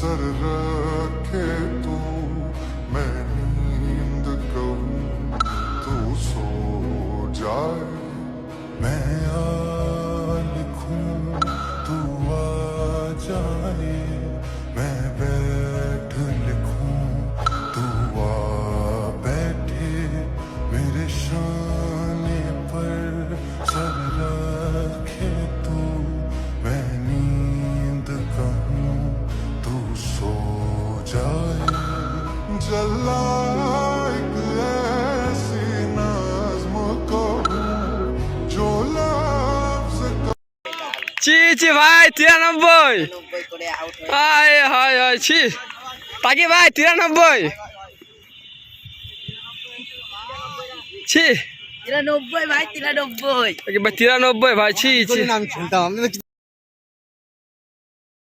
Sir रखे तो मैं नींद कहूँ तू सो जाए, मैं आ लिखूं तू आ जाए, मैं बैठ लिखूं तू आ बैठे, मेरे शाने पर सर रखे तू मैं नींद कहूँ तू सो जाए। जला एक ऐसी नज़्म कहूँ जो लफ्ज़ ছি ছি ভাই 93 হায় হায় হায় ছি তাকি ভাই 93 ছি 93 ভাই 93 তাকি ভাই 93 ভাই ছি ছি নাম শুনতাম আমি